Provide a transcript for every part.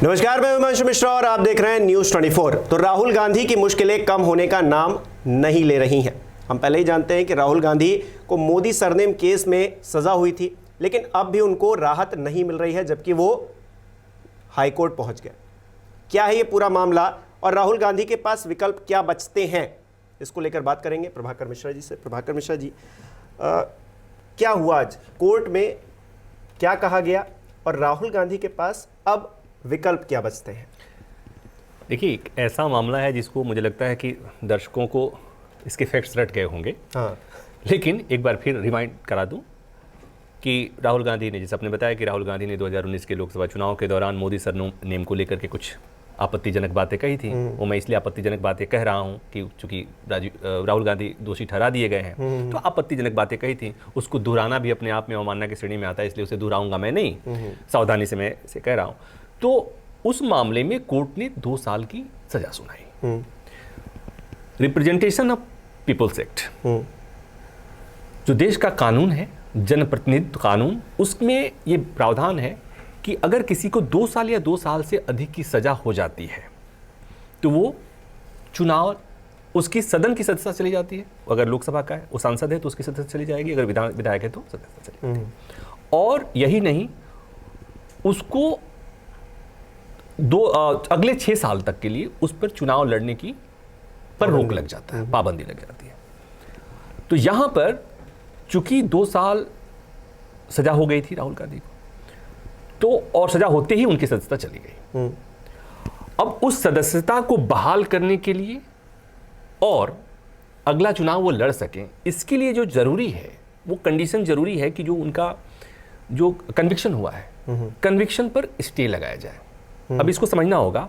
नमस्कार, मैं हिमांशु मिश्रा और आप देख रहे हैं न्यूज़ 24। तो राहुल गांधी की मुश्किलें कम होने का नाम नहीं ले रही हैं। हम पहले ही जानते हैं कि राहुल गांधी को मोदी सरनेम केस में सजा हुई थी, लेकिन अब भी उनको राहत नहीं मिल रही है, जबकि वो हाईकोर्ट पहुंच गए। क्या है ये पूरा मामला और राहुल गांधी के पास विकल्प क्या बचते हैं, इसको लेकर बात करेंगे प्रभाकर मिश्रा जी से। प्रभाकर मिश्रा जी, क्या हुआ आज कोर्ट में, क्या कहा गया और राहुल गांधी के पास अब विकल्प क्या बचते हैं? देखिए, एक ऐसा मामला है जिसको मुझे लगता है कि दर्शकों को इसके फैक्ट्स रट गए होंगे। हाँ। लेकिन एक बार फिर रिमाइंड करा दूं कि राहुल गांधी ने, जैसे आपने बताया कि राहुल गांधी ने 2019 के लोकसभा चुनाव के दौरान मोदी सरनेम को लेकर के कुछ आपत्तिजनक बातें कही थी। वो मैं इसलिए आपत्तिजनक बातें कह रहा हूं कि चूंकि राहुल गांधी दोषी ठहरा दिए गए हैं, तो आपत्तिजनक बातें कही थी, उसको दोहराना भी अपने आप में अवमानना की श्रेणी में आता है, इसलिए उसे दोहराऊंगा मैं नहीं, सावधानी से मैं इसे कह रहा हूं। तो उस मामले में कोर्ट ने 2 साल की सजा सुनाई। रिप्रेजेंटेशन ऑफ पीपल्स एक्ट, जो देश का कानून है, जनप्रतिनिधित्व कानून, उसमें ये प्रावधान है कि अगर किसी को 2 साल या 2 साल से अधिक की सजा हो जाती है तो वो चुनाव, उसकी सदन की सदस्यता चली जाती है। अगर लोकसभा का है, वो सांसद है तो उसकी सदस्यता चली जाएगी, अगर विधायक है तो सदस्यता चली जाएगी। और यही नहीं, उसको अगले 6 साल तक के लिए उस पर चुनाव लड़ने की पर रोक लग जाता है, पाबंदी लग जाती है। तो यहां पर चूंकि 2 साल सजा हो गई थी राहुल गांधी को, तो और सजा होते ही उनकी सदस्यता चली गई। अब उस सदस्यता को बहाल करने के लिए और अगला चुनाव वो लड़ सकें, इसके लिए जो जरूरी है, वो कंडीशन जरूरी है कि जो उनका जो कन्विक्शन हुआ है, कन्विक्शन पर स्टे लगाया जाए। अब इसको समझना होगा,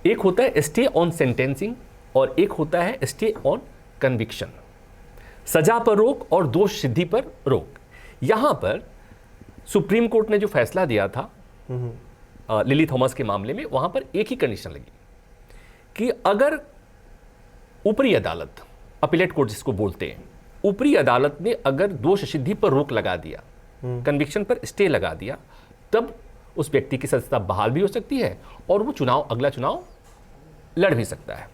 एक होता है स्टे ऑन सेंटेंसिंग और एक होता है स्टे ऑन कन्विक्शन। सजा पर रोक और दोष सिद्धि पर रोक। यहां पर सुप्रीम कोर्ट ने जो फैसला दिया था लिली थॉमस के मामले में, वहां पर एक ही कंडीशन लगी कि अगर ऊपरी अदालत, अपीलेट कोर्ट जिसको बोलते हैं, ऊपरी अदालत ने अगर दोष सिद्धि पर रोक लगा दिया, कन्विक्शन पर स्टे लगा दिया, तब उस व्यक्ति की सदस्यता बहाल भी हो सकती है और वो अगला चुनाव लड़ भी सकता है।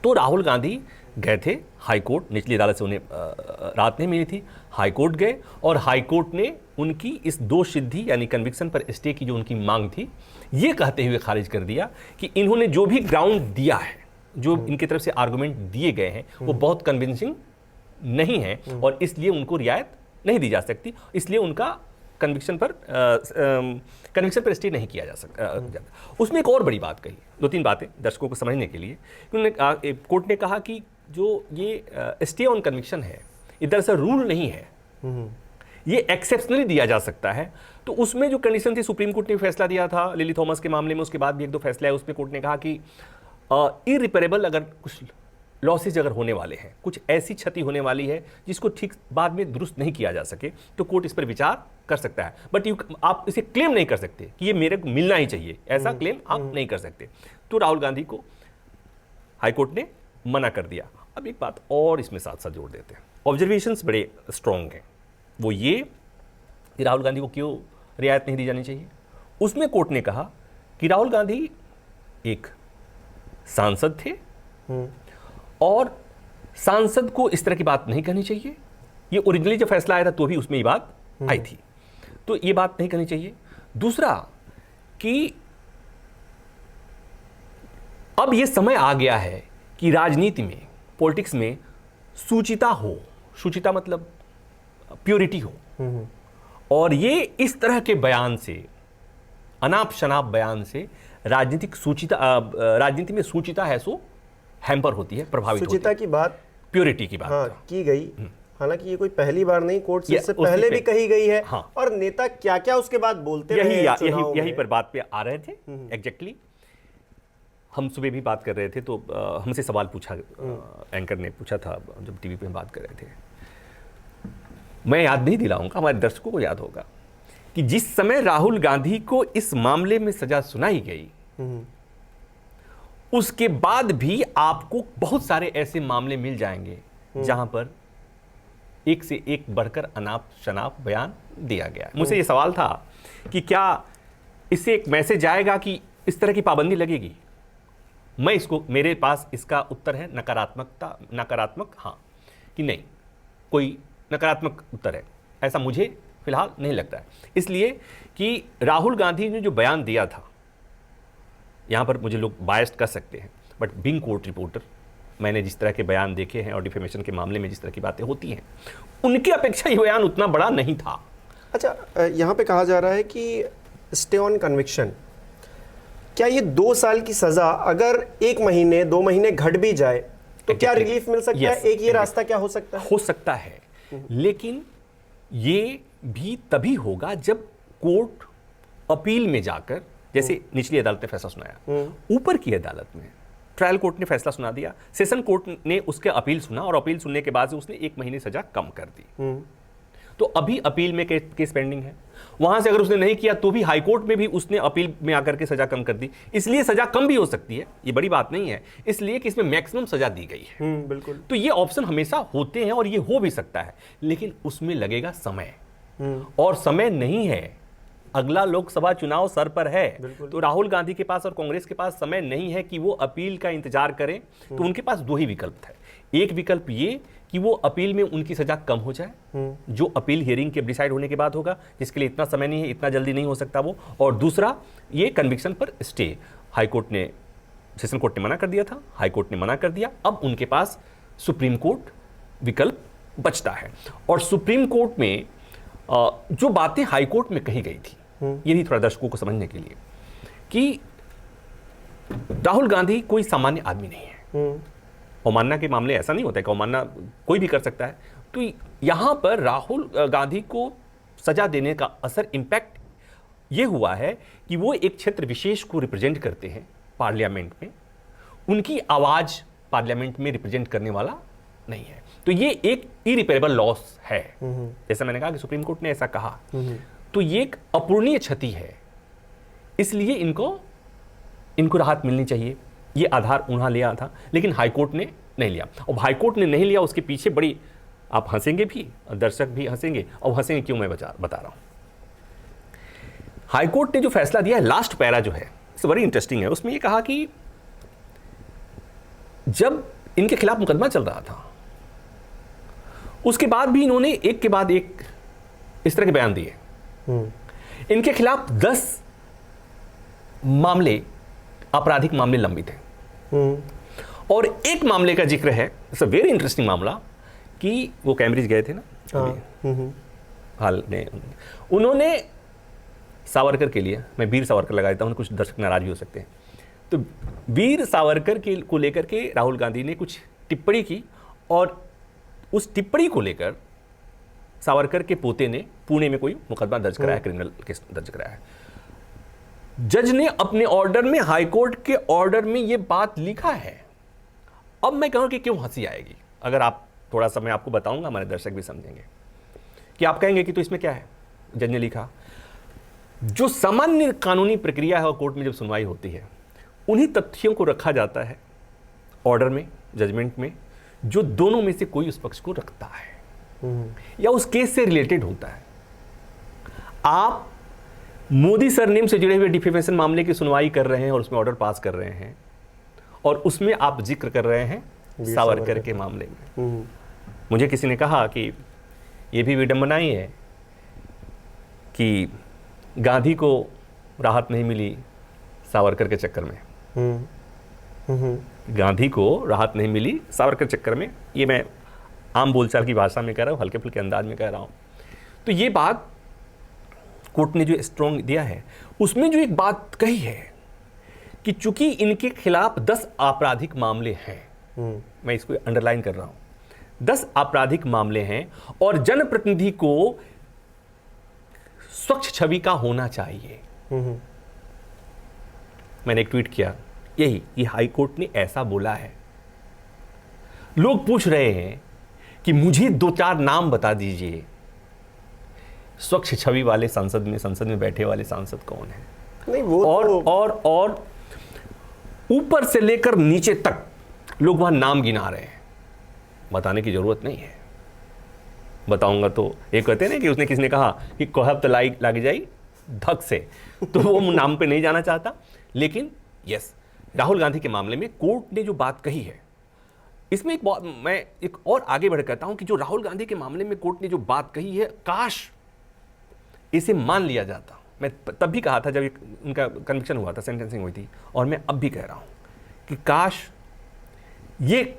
तो राहुल गांधी गए थे हाईकोर्ट, निचली अदालत से उन्हें राहत नहीं मिली थी, हाईकोर्ट गए और हाईकोर्ट ने उनकी इस दोष सिद्धि यानी कन्विक्शन पर स्टे की जो उनकी मांग थी, ये कहते हुए खारिज कर दिया कि इन्होंने जो भी ग्राउंड दिया है, जो इनकी तरफ से आर्गुमेंट दिए गए हैं, वो बहुत कन्विंसिंग नहीं है और इसलिए उनको रियायत नहीं दी जा सकती, इसलिए उनका कन्विक्शन पर स्टे नहीं किया जा सकता। उसमें एक और बड़ी बात कही, 2-3 बातें दर्शकों को समझने के लिए। कोर्ट ने कहा कि जो ये स्टे ऑन कन्विक्शन है, ये दरअसल रूल नहीं है, ये एक्सेप्शनली दिया जा सकता है। तो उसमें जो कंडीशन थी, सुप्रीम कोर्ट ने फैसला दिया था लिली थॉमस के मामले में, उसके बाद भी 1-2 फैसले आए, उसमें कोर्ट ने कहा कि इरिपेरेबल अगर कुछ लॉसेज अगर होने वाले हैं, कुछ ऐसी क्षति होने वाली है जिसको ठीक बाद में दुरुस्त नहीं किया जा सके, तो कोर्ट इस पर विचार कर सकता है। बट आप इसे क्लेम नहीं कर सकते कि ये मेरे को मिलना ही चाहिए, ऐसा क्लेम आप नहीं कर सकते। तो राहुल गांधी को हाईकोर्ट ने मना कर दिया। अब एक बात और इसमें साथ साथ जोड़ देते हैं, ऑब्जर्वेशंस बड़े स्ट्रॉन्ग हैं, वो ये कि राहुल गांधी को क्यों रियायत नहीं दी जानी चाहिए। उसमें कोर्ट ने कहा कि राहुल गांधी एक सांसद थे और सांसद को इस तरह की बात नहीं करनी चाहिए। ये ओरिजिनली जब फैसला आया था तो भी उसमें ये बात आई थी, तो ये बात नहीं करनी चाहिए। दूसरा कि अब ये समय आ गया है कि राजनीति में, पॉलिटिक्स में शुचिता हो, शुचिता मतलब प्योरिटी हो, और ये इस तरह के बयान से, अनाप शनाप बयान से राजनीतिक शुचिता, राजनीति में शुचिता है सो हैम्पर होती है, प्रभावित होती है। शुचिता की बात, प्योरिटी की बात की गई। हालांकि ये कोई पहली बार नहीं, कोर्ट से इससे पहले भी कही गई है। हाँ। और नेता क्या क्या उसके बाद बोलते रहे, यही पर बात पे आ रहे थे। एग्जैक्टली हम सुबह भी बात कर रहे थे, तो हमसे सवाल पूछा, एंकर ने पूछा था जब टीवी पे हम बात कर रहे थे। मैं याद नहीं दिलाऊंगा, हमारे दर्शकों को याद होगा कि जिस समय राहुल गांधी को इस मामले में सजा सुनाई गई, उसके बाद भी आपको बहुत सारे ऐसे मामले मिल जाएंगे जहां पर एक से एक बढ़कर अनाप शनाप बयान दिया गया। मुझसे ये सवाल था कि क्या इससे एक मैसेज आएगा कि इस तरह की पाबंदी लगेगी। मैं इसको, मेरे पास इसका उत्तर है नकारात्मक हाँ कि नहीं, कोई नकारात्मक उत्तर है, ऐसा मुझे फिलहाल नहीं लगता है। इसलिए कि राहुल गांधी ने जो बयान दिया था, यहां पर मुझे लोग बायस्ड कर सकते हैं, बट बीइंग कोर्ट रिपोर्टर मैंने जिस तरह के बयान देखे हैं और डिफेमेशन के मामले में जिस तरह की बातें होती हैं, उनकी अपेक्षा ये बयान उतना बड़ा नहीं था। अच्छा, यहाँ पे कहा जा रहा है कि स्टे ऑन कन्विक्शन, क्या ये 2 साल की सजा अगर 1 महीने 2 महीने घट भी जाए तो क्या रिलीफ मिल सकता है? एक ये रास्ता क्या हो सकता है? हो सकता है, लेकिन ये भी तभी होगा जब कोर्ट अपील में जाकर, जैसे निचली अदालत ने फैसला सुनाया, ऊपर की अदालत में ट्रायल कोर्ट ने फैसला सुना दिया, सेशन कोर्ट ने उसके अपील सुना और अपील सुनने के बाद उसने 1 महीने सजा कम कर दी। तो अभी अपील में केस पेंडिंग है, वहां से अगर उसने नहीं किया तो भी हाई कोर्ट में भी उसने अपील में आकर के सजा कम कर दी, इसलिए सजा कम भी हो सकती है, ये बड़ी बात नहीं है, इसलिए कि इसमें मैक्सिमम सजा दी गई है। बिल्कुल। तो ये ऑप्शन हमेशा होते हैं और ये हो भी सकता है, लेकिन उसमें लगेगा समय, और समय नहीं है, अगला लोकसभा चुनाव सर पर है। तो राहुल गांधी के पास और कांग्रेस के पास समय नहीं है कि वो अपील का इंतजार करें। तो उनके पास 2 ही विकल्प थे, एक विकल्प ये कि वो अपील में उनकी सजा कम हो जाए, जो अपील हियरिंग के डिसाइड होने के बाद होगा, जिसके लिए इतना समय नहीं है, इतना जल्दी नहीं हो सकता वो, और दूसरा ये कन्विक्शन पर स्टे। हाई कोर्ट ने, सेशन कोर्ट ने मना कर दिया था, हाई कोर्ट ने मना कर दिया, अब उनके पास सुप्रीम कोर्ट विकल्प बचता है। और सुप्रीम कोर्ट में जो बातें हाई कोर्ट में कही गई थी, ये भी थोड़ा दर्शकों को समझने के लिए, कि राहुल गांधी कोई सामान्य आदमी नहीं है। अवमानना के मामले ऐसा नहीं होता है कि अवमानना कोई भी कर सकता है। तो यहां पर राहुल गांधी को सजा देने का असर, इंपैक्ट ये हुआ है कि वो एक क्षेत्र विशेष को रिप्रेजेंट करते हैं पार्लियामेंट में, उनकी आवाज पार्लियामेंट में रिप्रेजेंट करने वाला नहीं है। तो ये एक इरिपेरेबल लॉस है, जैसा मैंने कहा कि सुप्रीम कोर्ट ने ऐसा कहा। तो ये एक अपूरणीय क्षति है, इसलिए इनको राहत मिलनी चाहिए। ये आधार उन्होंने लिया था, लेकिन हाईकोर्ट ने नहीं लिया। और हाईकोर्ट ने नहीं लिया, उसके पीछे बड़ी, आप हंसेंगे भी, दर्शक भी हंसेंगे, और हंसेंगे क्यों, मैं बता रहा हूं। हाईकोर्ट ने जो फैसला दिया है, लास्ट पैरा जो है, इट्स वेरी इंटरेस्टिंग है। उसमें ये कहा कि जब इनके खिलाफ मुकदमा चल रहा था, उसके बाद भी इन्होंने एक के बाद एक इस तरह के बयान दिए। इनके खिलाफ 10 मामले, आपराधिक मामले लंबित हैं, और एक मामले का जिक्र है, इट्स अ वेरी इंटरेस्टिंग मामला, कि वो कैम्ब्रिज गए थे ना हाल में, उन्होंने सावरकर के लिए, मैं वीर सावरकर लगा देता हूं, कुछ दर्शक नाराज भी हो सकते हैं, तो वीर सावरकर को लेकर के राहुल गांधी ने कुछ टिप्पणी की, और उस टिप्पणी को लेकर सावरकर के पोते ने पुणे में कोई मुकदमा दर्ज कराया, क्रिमिनल केस दर्ज कराया है। जज ने अपने ऑर्डर में, हाईकोर्ट के ऑर्डर में यह बात लिखा है। अब मैं कहूं कि क्यों हंसी आएगी, अगर आप थोड़ा सा मैं आपको बताऊंगा, हमारे दर्शक भी समझेंगे, कि आप कहेंगे कि तो इसमें क्या है। जज ने लिखा, जो सामान्य कानूनी प्रक्रिया है और कोर्ट में जब सुनवाई होती है, उन्हीं तथ्यों को रखा जाता है ऑर्डर में, जजमेंट में, जो दोनों में से कोई उस पक्ष को रखता है या उस केस से रिलेटेड होता है। आप मोदी सरनेम से जुड़े हुए डिफेमेशन मामले की सुनवाई कर रहे हैं और उसमें ऑर्डर पास कर रहे हैं, और उसमें आप जिक्र कर रहे हैं सावरकर के मामले में। मुझे किसी ने कहा कि यह भी विडंबना ही है कि गांधी को राहत नहीं मिली सावरकर के चक्कर में। गांधी को राहत नहीं मिली सावरकर चक्कर में, ये मैं आम बोलचाल की भाषा में कह रहा हूं, हल्के फुल्के अंदाज में कह रहा हूं। तो ये बात कोर्ट ने जो स्ट्रॉन्ग दिया है, उसमें जो एक बात कही है कि चूंकि इनके खिलाफ 10 आपराधिक मामले हैं, मैं इसको अंडरलाइन कर रहा हूं, 10 आपराधिक मामले हैं, और जनप्रतिनिधि को स्वच्छ छवि का होना चाहिए। मैंने एक ट्वीट किया यही कि हाईकोर्ट ने ऐसा बोला है। लोग पूछ रहे हैं कि मुझे 2-4 नाम बता दीजिए, स्वच्छ छवि वाले संसद में बैठे वाले सांसद कौन है। नहीं, वो और ऊपर से लेकर नीचे तक लोग वहां नाम गिना रहे हैं। बताने की जरूरत नहीं है, बताऊंगा तो एक कहते हैं ना कि उसने किसने कहा कि कहब तो लाग जाई धक से, तो वो नाम पे नहीं जाना चाहता। लेकिन यस, राहुल गांधी के मामले में कोर्ट ने जो बात कही है, इसमें मैं एक और आगे बढ़ कहता हूं कि जो राहुल गांधी के मामले में कोर्ट ने जो बात कही है, काश इसे मान लिया जाता। मैं तब भी कहा था जब उनका कन्विक्शन हुआ था, सेंटेंसिंग हुई थी, और मैं अब भी कह रहा हूं कि काश ये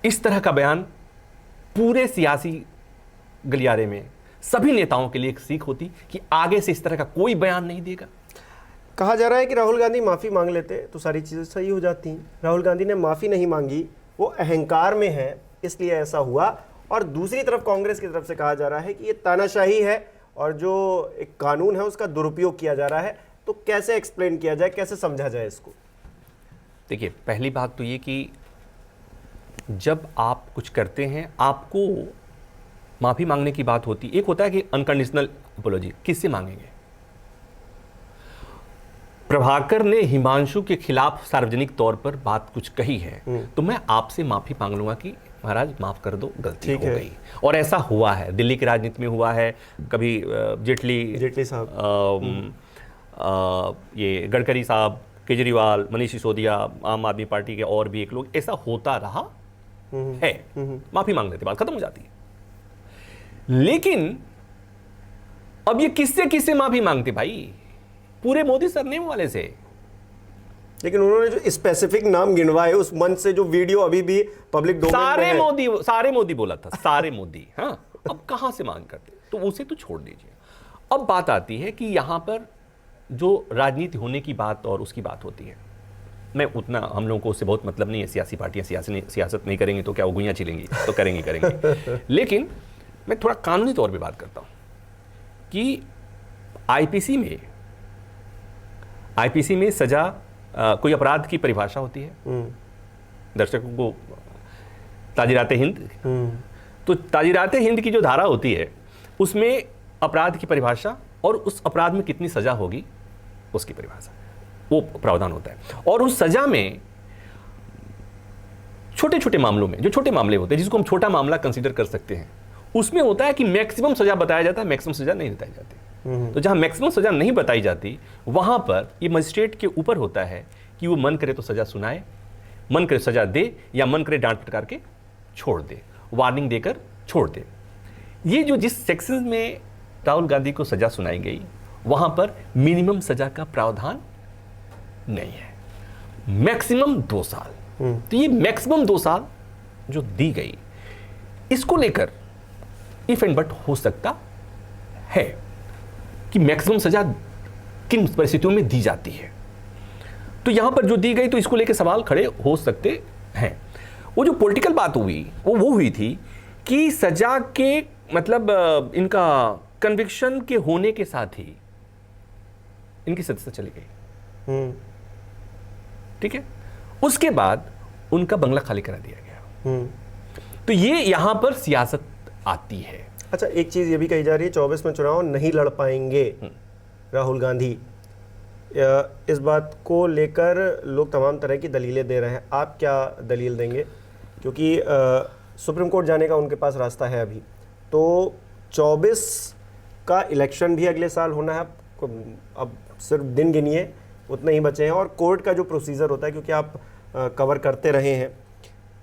इस तरह का बयान पूरे सियासी गलियारे में सभी नेताओं के लिए एक सीख होती कि आगे से इस तरह का कोई बयान नहीं देगा। कहा जा रहा है कि राहुल गांधी माफ़ी मांग लेते तो सारी चीज़ें सही हो जाती हैं। राहुल गांधी ने माफ़ी नहीं मांगी, वो अहंकार में है, इसलिए ऐसा हुआ। और दूसरी तरफ कांग्रेस की तरफ से कहा जा रहा है कि ये तानाशाही है और जो एक कानून है उसका दुरुपयोग किया जा रहा है। तो कैसे एक्सप्लेन किया जाए, कैसे समझा जाए इसको? देखिए, पहली बात तो ये कि जब आप कुछ करते हैं, आपको माफ़ी मांगने की बात होती, एक होता है कि अनकंडीशनल अपोलॉजी, किससे मांगेंगे? प्रभाकर ने हिमांशु के खिलाफ सार्वजनिक तौर पर बात कुछ कही है, तो मैं आपसे माफी मांग लूंगा कि महाराज माफ कर दो, गलती हो गई। और ऐसा हुआ है, दिल्ली की राजनीति में हुआ है, कभी जेटली साहब, ये गडकरी साहब, केजरीवाल, मनीष सिसोदिया, आम आदमी पार्टी के और भी एक लोग, ऐसा होता रहा है। माफी मांग लेते, बात खत्म हो जाती है। लेकिन अब ये किससे माफी मांगते भाई? पूरे मोदी सरनेम वाले से। लेकिन उन्होंने जो स्पेसिफिक नाम गिनवाए उस मंच से, जो वीडियो अभी भी पब्लिक डोमेन में है, सारे मोदी बोला था, सारे मोदी। हाँ, अब कहां से मांग करते? तो उसे तो छोड़ दीजिए। अब बात आती है कि यहां पर जो राजनीति होने की बात और उसकी बात होती है, मैं उतना, हम लोगों को उससे बहुत मतलब नहीं है। सियासी पार्टियां सियासत नहीं करेंगी तो क्या वो गुइयां छिलेंगी? तो करेंगी। लेकिन मैं थोड़ा कानूनी तौर पे बात करता हूं कि आईपीसी में सजा, कोई अपराध की परिभाषा होती है। दर्शकों को ताजीराते हिंद, तो ताजीराते हिंद की जो धारा होती है उसमें अपराध की परिभाषा और उस अपराध में कितनी सजा होगी उसकी परिभाषा, वो प्रावधान होता है। और उस सजा में छोटे छोटे मामलों में, जो छोटे मामले होते हैं जिसको हम छोटा मामला कंसीडर कर सकते हैं, उसमें होता है कि मैक्सिमम सजा बताया जाता है, मैक्सिमम सजा नहीं बताई जाती। तो जहां मैक्सिमम सजा नहीं बताई जाती, वहां पर ये मजिस्ट्रेट के ऊपर होता है कि वो मन करे तो सजा सुनाए, मन करे सजा दे, या मन करे डांट फटकार के छोड़ दे, वार्निंग देकर छोड़ दे। ये जो जिस सेक्शन में राहुल गांधी को सजा सुनाई गई, वहां पर मिनिमम सजा का प्रावधान नहीं है, मैक्सिमम 2 साल। तो ये मैक्सिमम 2 साल जो दी गई, इसको लेकर इफ एंड बट हो सकता है कि मैक्सिमम सजा किन परिस्थितियों में दी जाती है। तो यहां पर जो दी गई, तो इसको लेकर सवाल खड़े हो सकते हैं। वो जो पॉलिटिकल बात हुई, वो हुई थी कि सजा के मतलब इनका कन्विक्शन के होने के साथ ही इनकी सदस्यता चली गई। ठीक है, उसके बाद उनका बंगला खाली करा दिया गया। तो ये यहां पर सियासत आती है। अच्छा, एक चीज़ ये भी कही जा रही है 24 में चुनाव नहीं लड़ पाएंगे राहुल गांधी। इस बात को लेकर लोग तमाम तरह की दलीलें दे रहे हैं, आप क्या दलील देंगे? क्योंकि सुप्रीम कोर्ट जाने का उनके पास रास्ता है अभी, तो 24 का इलेक्शन भी अगले साल होना है। अब सिर्फ दिन गिनिए, उतने ही बचे हैं। और कोर्ट का जो प्रोसीजर होता है, क्योंकि आप कवर करते रहे हैं,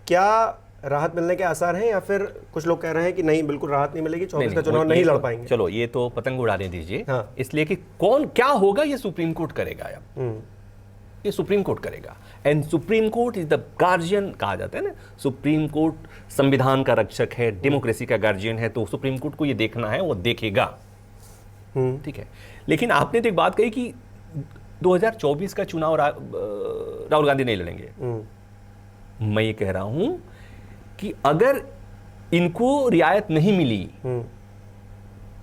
क्या राहत मिलने के आसार हैं, या फिर कुछ लोग कह रहे हैं कि नहीं, बिल्कुल राहत नहीं मिलेगी, 24 का चुनाव नहीं लड़ पाएंगे? चलो, ये तो पतंग उड़ाने दीजिए। हाँ। इसलिए कि कौन क्या होगा ये सुप्रीम कोर्ट करेगा। अब ये सुप्रीम कोर्ट करेगा, and supreme court is the guardian कहा जाता है ना। सुप्रीम कोर्ट संविधान का रक्षक है, डेमोक्रेसी का गार्जियन है, तो सुप्रीम कोर्ट को ये देखना है, वो देखेगा। ठीक है, लेकिन आपने तो एक बात कही कि 2024 का चुनाव राहुल गांधी नहीं लड़ेंगे। मैं ये कह रहा हूं कि अगर इनको रियायत नहीं मिली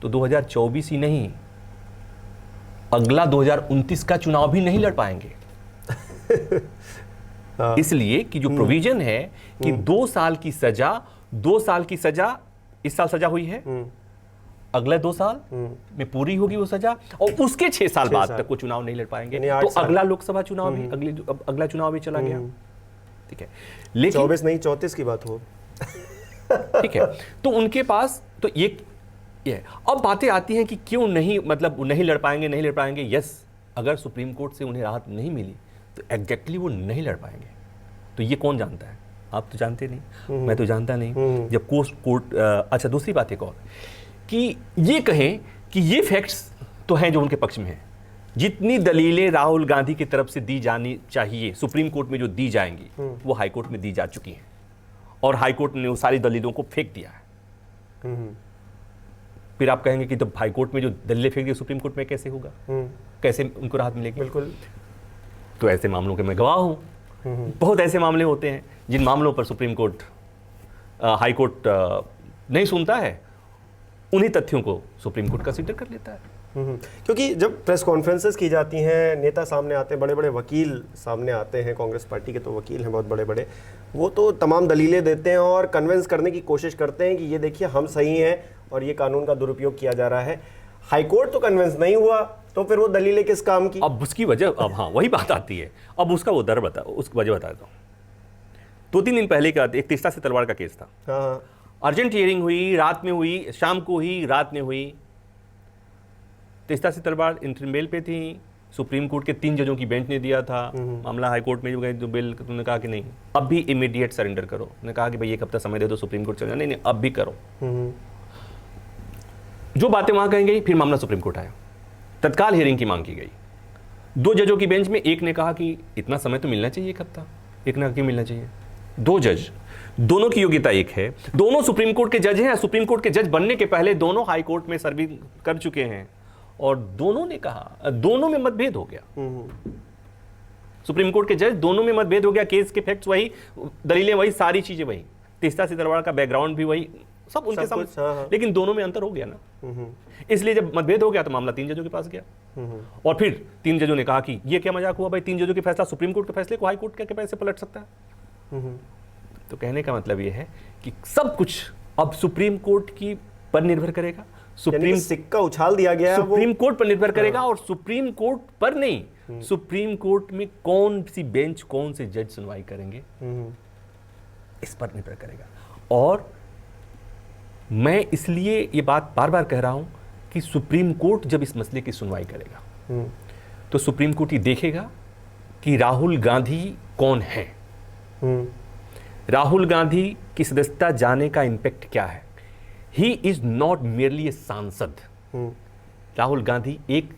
तो 2024 ही नहीं, अगला 2029 का चुनाव भी नहीं लड़ पाएंगे। इसलिए कि जो प्रोविजन है कि 2 साल की सजा, 2 साल की सजा, इस साल सजा हुई है, अगले 2 साल में पूरी होगी वो सजा, और उसके 6 साल बाद तक वो चुनाव नहीं लड़ पाएंगे। तो अगला लोकसभा चुनाव भी, अगला चुनाव भी चला गया। ठीक है, लेकिन 24 नहीं 34 की बात हो। ठीक है, तो उनके पास तो ये अब बातें आती हैं कि क्यों नहीं, मतलब नहीं लड़ पाएंगे, नहीं लड़ पाएंगे। यस, अगर सुप्रीम कोर्ट से उन्हें राहत नहीं मिली तो एग्जैक्टली वो नहीं लड़ पाएंगे। तो ये कौन जानता है? आप तो जानते नहीं, मैं तो जानता नहीं। जब कोर्ट अच्छा, दूसरी बात एक और कि ये कहें कि ये फैक्ट्स तो हैं जो उनके पक्ष में हैं, जितनी दलीलें राहुल गांधी की तरफ से दी जानी चाहिए सुप्रीम कोर्ट में जो दी जाएंगी वो हाई कोर्ट में दी जा चुकी हैं, और हाई कोर्ट ने वो सारी दलीलों को फेंक दिया है। फिर आप कहेंगे कि तो हाई कोर्ट में जो दलीलें फेंक दी सुप्रीम कोर्ट में कैसे होगा, कैसे उनको राहत मिलेगी? बिल्कुल। तो ऐसे मामलों के मैं गवाह हूं। बहुत ऐसे मामले होते हैं जिन मामलों पर सुप्रीम कोर्ट, हाई कोर्ट नहीं सुनता है, उन्हीं तथ्यों को सुप्रीम कोर्ट कंसीडर कर लेता है। क्योंकि जब प्रेस कॉन्फ्रेंसेस की जाती हैं, नेता सामने आते हैं, बड़े बड़े वकील सामने आते हैं, कांग्रेस पार्टी के तो वकील हैं बहुत बड़े बड़े, वो तो तमाम दलीलें देते हैं और कन्विंस करने की कोशिश करते हैं कि ये देखिए हम सही हैं और ये कानून का दुरुपयोग किया जा रहा है। हाईकोर्ट तो कन्विंस नहीं हुआ, तो फिर वो दलीलें किस काम की? अब उसकी वजह, अब हाँ वही बात आती है। अब उसका वो दर बता, उसकी वजह बताता हूँ। 2-3 दिन पहले का एक तीस्ता से तलवार का केस था। हाँ, अर्जेंट हियरिंग हुई, रात में हुई, शाम को हुई, रात में हुई। तीस्ता से तलवार इंटरिम बेल पे थी, सुप्रीम कोर्ट के 3 जजों की बेंच ने दिया था मामला हाई कोर्ट में जो गए, तो बेल तुमने कहा कि नहीं अब भी इमीडिएट सरेंडर करो। उन्होंने कहा कि भाई 1 हफ्ता समय दे दो, सुप्रीम कोर्ट चल, नहीं अब भी करो। जो बातें वहां कही गई, फिर मामला सुप्रीम कोर्ट आया, तत्काल हियरिंग की मांग की गई। 2 जजों की बेंच में एक ने कहा कि इतना समय तो मिलना चाहिए 1 हफ्ता, एक ना क्यों मिलना चाहिए। 2 जज, दोनों की योग्यता एक है, दोनों सुप्रीम कोर्ट के जज हैं। सुप्रीम कोर्ट के जज बनने के पहले दोनों हाई कोर्ट में सर्विस कर चुके हैं, और दोनों ने कहा, दोनों में मतभेद हो गया। सुप्रीम कोर्ट के जज, दोनों में मतभेद हो गया। केस के फैक्ट्स वही, दलीलें वही, सारी चीजें वही, तीस्ता से तलवार का बैकग्राउंड भी वही, सब उनके सामने। हाँ। लेकिन दोनों में अंतर हो गया ना। इसलिए जब मतभेद हो गया तो मामला 3 जजों के पास गया, और फिर 3 जजों ने कहा कि ये क्या मजाक हुआ भाई, 3 जजों के फैसला सुप्रीम कोर्ट के फैसले को हाई कोर्ट के कैसे पलट सकता है। तो कहने का मतलब ये है कि सब कुछ अब सुप्रीम कोर्ट की पर निर्भर करेगा। सुप्रीम सिक्का उछाल दिया गया है, सुप्रीम कोर्ट पर निर्भर करेगा, और सुप्रीम कोर्ट पर नहीं, सुप्रीम कोर्ट में कौन सी बेंच, कौन से जज सुनवाई करेंगे, इस पर निर्भर करेगा। और मैं इसलिए ये बात बार बार कह रहा हूं कि सुप्रीम कोर्ट जब इस मसले की सुनवाई करेगा तो सुप्रीम कोर्ट ये देखेगा कि राहुल गांधी कौन है, राहुल गांधी की सदस्यता जाने का इंपैक्ट क्या है। ही इज नॉट मेरली ए सांसद। राहुल गांधी एक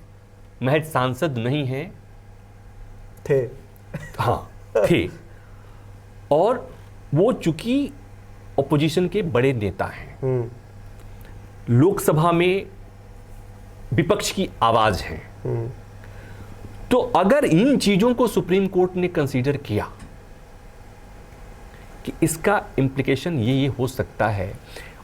महज सांसद नहीं है, थे, हाँ थे, और वो चूंकि ऑपोजिशन के बड़े नेता हैं, लोकसभा में विपक्ष की आवाज है। तो अगर इन चीजों को सुप्रीम कोर्ट ने कंसीडर किया कि इसका इंप्लीकेशन ये हो सकता है,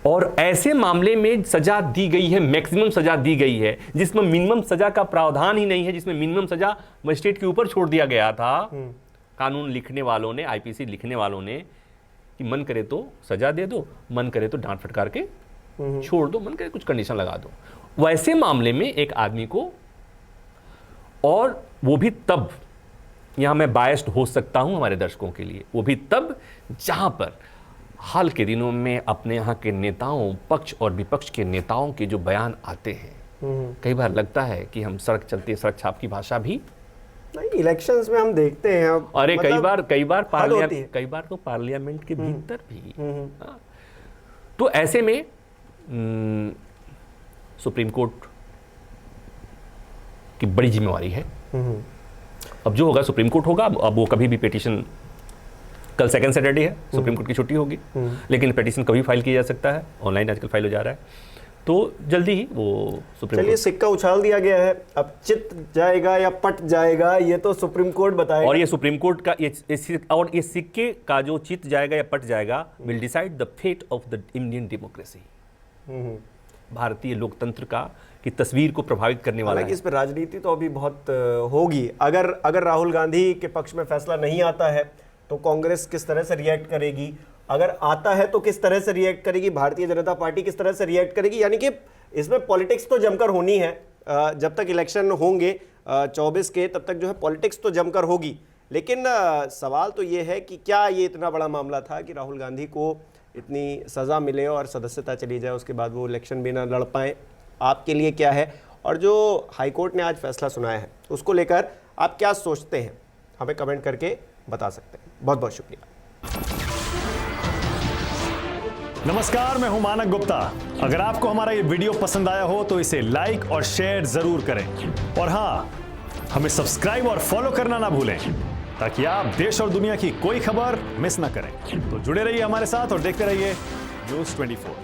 और ऐसे मामले में सजा दी गई है, मैक्सिमम सजा दी गई है, जिसमें मिनिमम सजा का प्रावधान ही नहीं है, जिसमें मिनिमम सजा मजिस्ट्रेट के ऊपर छोड़ दिया गया था। कानून लिखने वालों ने, आईपीसी लिखने वालों ने, कि मन करे तो सजा दे दो, मन करे तो डांट फटकार के छोड़ दो, मन करे कुछ कंडीशन लगा दो। वैसे मामले में एक आदमी को, और वो भी तब, यहां मैं बायस्ड हो सकता हूं हमारे दर्शकों के लिए, वो भी तब जहां पर हाल के दिनों में अपने यहाँ के नेताओं, पक्ष और विपक्ष के नेताओं के जो बयान आते हैं, कई बार लगता है कि हम सड़क चलते सड़क छाप की भाषा भी नहीं, इलेक्शंस में हम देखते हैं। अरे मतलब कई बार तो पार्लियामेंट के भीतर भी। तो ऐसे में सुप्रीम कोर्ट की बड़ी जिम्मेवारी है। अब जो होगा सुप्रीम कोर्ट होगा। अब वो कभी भी पिटीशन, कल 2nd सैटरडे है, सुप्रीम कोर्ट की छुट्टी होगी, लेकिन पिटीशन कभी फाइल किया जा सकता है, ऑनलाइन आजकल फाइल हो जा रहा है, तो जल्दी ही वो सुप्रीम चलिए सिक्का उछाल दिया गया है, अब चित जाएगा या पट जाएगा ये तो सुप्रीम कोर्ट बताएगा। और ये सुप्रीम कोर्ट का ये सिक्के का जो चित जाएगा या पट जाएगा will decide the fate of the Indian democracy. भारतीय लोकतंत्र का की तस्वीर को प्रभावित करने वाला है। इस पर राजनीति तो अभी बहुत होगी। अगर राहुल गांधी के पक्ष में फैसला नहीं आता है तो कांग्रेस किस तरह से रिएक्ट करेगी, अगर आता है तो किस तरह से रिएक्ट करेगी, भारतीय जनता पार्टी किस तरह से रिएक्ट करेगी, यानी कि इसमें पॉलिटिक्स तो जमकर होनी है। जब तक इलेक्शन होंगे 24 के, तब तक जो है पॉलिटिक्स तो जमकर होगी। लेकिन सवाल तो ये है कि क्या ये इतना बड़ा मामला था कि राहुल गांधी को इतनी सज़ा मिले और सदस्यता चली जाए, उसके बाद वो इलेक्शन भी ना लड़ पाएँ, आपके लिए क्या है? और जो हाईकोर्ट ने आज फैसला सुनाया है उसको लेकर आप क्या सोचते हैं, हमें कमेंट करके बता सकते हैं। बहुत बहुत शुक्रिया। नमस्कार, मैं हूं मानक गुप्ता। अगर आपको हमारा ये वीडियो पसंद आया हो तो इसे लाइक और शेयर जरूर करें, और हाँ, हमें सब्सक्राइब और फॉलो करना ना भूलें ताकि आप देश और दुनिया की कोई खबर मिस ना करें। तो जुड़े रहिए हमारे साथ और देखते रहिए न्यूज़ 24।